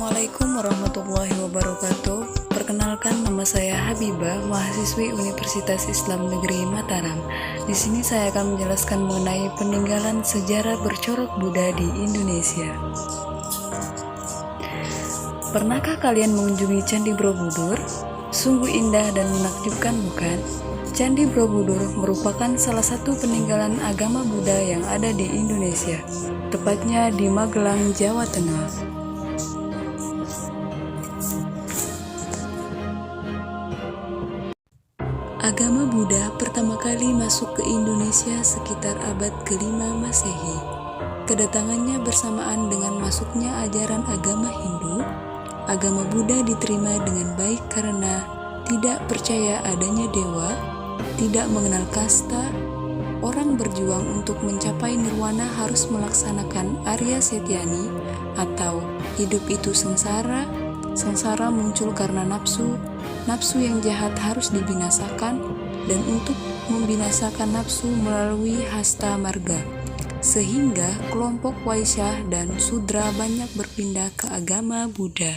Assalamualaikum warahmatullahi wabarakatuh. Perkenalkan, nama saya Habibah, mahasiswi Universitas Islam Negeri Mataram. Di sini saya akan menjelaskan mengenai peninggalan sejarah bercorak Buddha di Indonesia. Pernahkah kalian mengunjungi Candi Borobudur? Sungguh indah dan menakjubkan, bukan? Candi Borobudur merupakan salah satu peninggalan agama Buddha yang ada di Indonesia, tepatnya di Magelang, Jawa Tengah. Agama Buddha pertama kali masuk ke Indonesia sekitar abad ke-5 Masehi. Kedatangannya bersamaan dengan masuknya ajaran agama Hindu. Agama Buddha diterima dengan baik karena tidak percaya adanya dewa, tidak mengenal kasta. Orang berjuang untuk mencapai nirwana harus melaksanakan Arya Setyani atau hidup itu sengsara. Sengsara muncul karena nafsu yang jahat harus dibinasakan, dan untuk membinasakan nafsu melalui hasta marga, sehingga kelompok Waisyah dan Sudra banyak berpindah ke agama Buddha.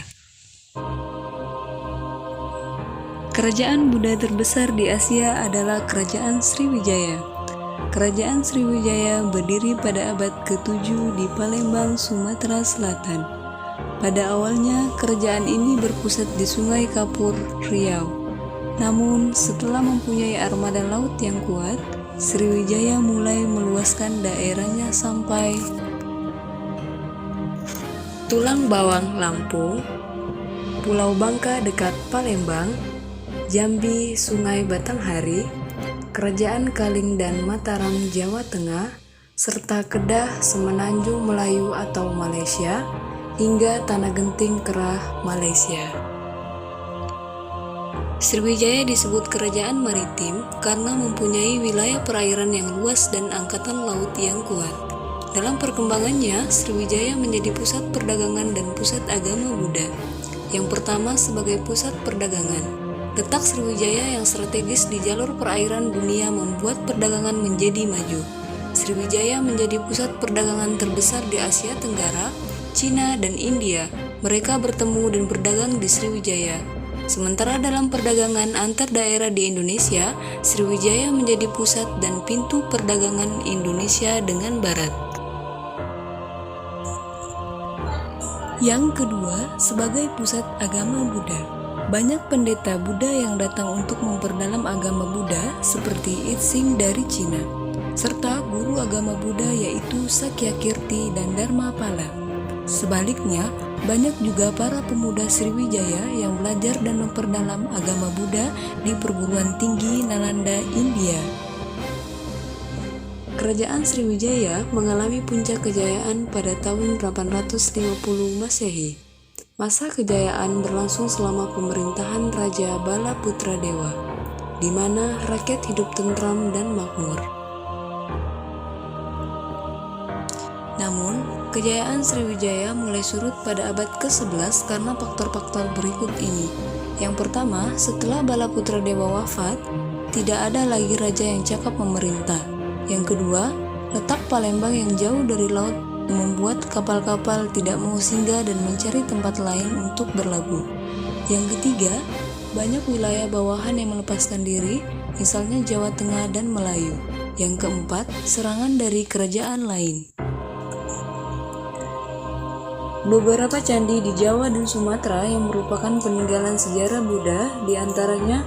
Kerajaan Buddha terbesar di Asia adalah Kerajaan Sriwijaya. Kerajaan Sriwijaya berdiri pada abad ke-7 di Palembang, Sumatera Selatan. Pada awalnya, kerajaan ini berpusat di Sungai Kapur, Riau. Namun, setelah mempunyai armada laut yang kuat, Sriwijaya mulai meluaskan daerahnya sampai Tulang Bawang, Lampung, Pulau Bangka dekat Palembang, Jambi, Sungai Batanghari, Kerajaan Kaling dan Mataram, Jawa Tengah, serta Kedah, Semenanjung Melayu atau Malaysia, hingga Tanah Genting Kerah, Malaysia. Sriwijaya disebut kerajaan maritim karena mempunyai wilayah perairan yang luas dan angkatan laut yang kuat. Dalam perkembangannya, Sriwijaya menjadi pusat perdagangan dan pusat agama Buddha. Yang pertama sebagai pusat perdagangan. Letak Sriwijaya yang strategis di jalur perairan dunia membuat perdagangan menjadi maju. Sriwijaya menjadi pusat perdagangan terbesar di Asia Tenggara, Cina, dan India. Mereka bertemu dan berdagang di Sriwijaya. Sementara dalam perdagangan antar daerah di Indonesia, Sriwijaya menjadi pusat dan pintu perdagangan Indonesia dengan Barat. Yang kedua, sebagai pusat agama Buddha. Banyak pendeta Buddha yang datang untuk memperdalam agama Buddha seperti Itsing dari Cina, serta guru agama Buddha yaitu Sakyakirti dan Dharmapala. Sebaliknya, banyak juga para pemuda Sriwijaya yang belajar dan memperdalam agama Buddha di perguruan tinggi Nalanda, India. Kerajaan Sriwijaya mengalami puncak kejayaan pada tahun 850 Masehi. Masa kejayaan berlangsung selama pemerintahan Raja Bala Putra Dewa, di mana rakyat hidup tentram dan makmur. Namun, kejayaan Sriwijaya mulai surut pada abad ke-11 karena faktor-faktor berikut ini. Yang pertama, setelah Bala Putra Dewa wafat, tidak ada lagi raja yang cakap memerintah. Yang kedua, letak Palembang yang jauh dari laut membuat kapal-kapal tidak mau singgah dan mencari tempat lain untuk berlabuh. Yang ketiga, banyak wilayah bawahan yang melepaskan diri, misalnya Jawa Tengah dan Melayu. Yang keempat, serangan dari kerajaan lain. Beberapa candi di Jawa dan Sumatera yang merupakan peninggalan sejarah Buddha, diantaranya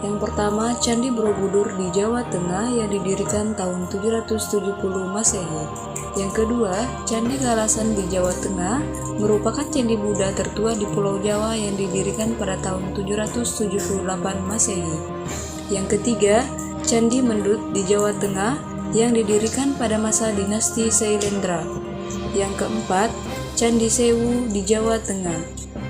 yang pertama Candi Borobudur di Jawa Tengah yang didirikan tahun 770 Masehi. Yang kedua, Candi Kalasan di Jawa Tengah merupakan candi Buddha tertua di Pulau Jawa yang didirikan pada tahun 778 Masehi. Yang ketiga, Candi Mendut di Jawa Tengah yang didirikan pada masa dinasti Sailendra. Yang keempat, Candi Sewu di Jawa Tengah.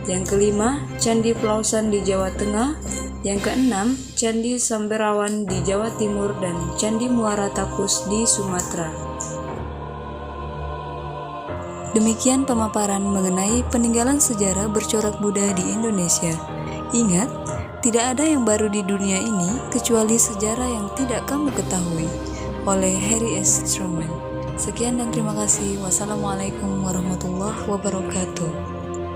Yang kelima, Candi Pelausan di Jawa Tengah. Yang keenam, Candi Samberawan di Jawa Timur dan Candi Muara Takus di Sumatera. Demikian pemaparan mengenai peninggalan sejarah bercorak Buddha di Indonesia. Ingat, tidak ada yang baru di dunia ini kecuali sejarah yang tidak kamu ketahui. Oleh Harry S. Truman. Sekian dan terima kasih. Wassalamualaikum warahmatullahi wabarakatuh.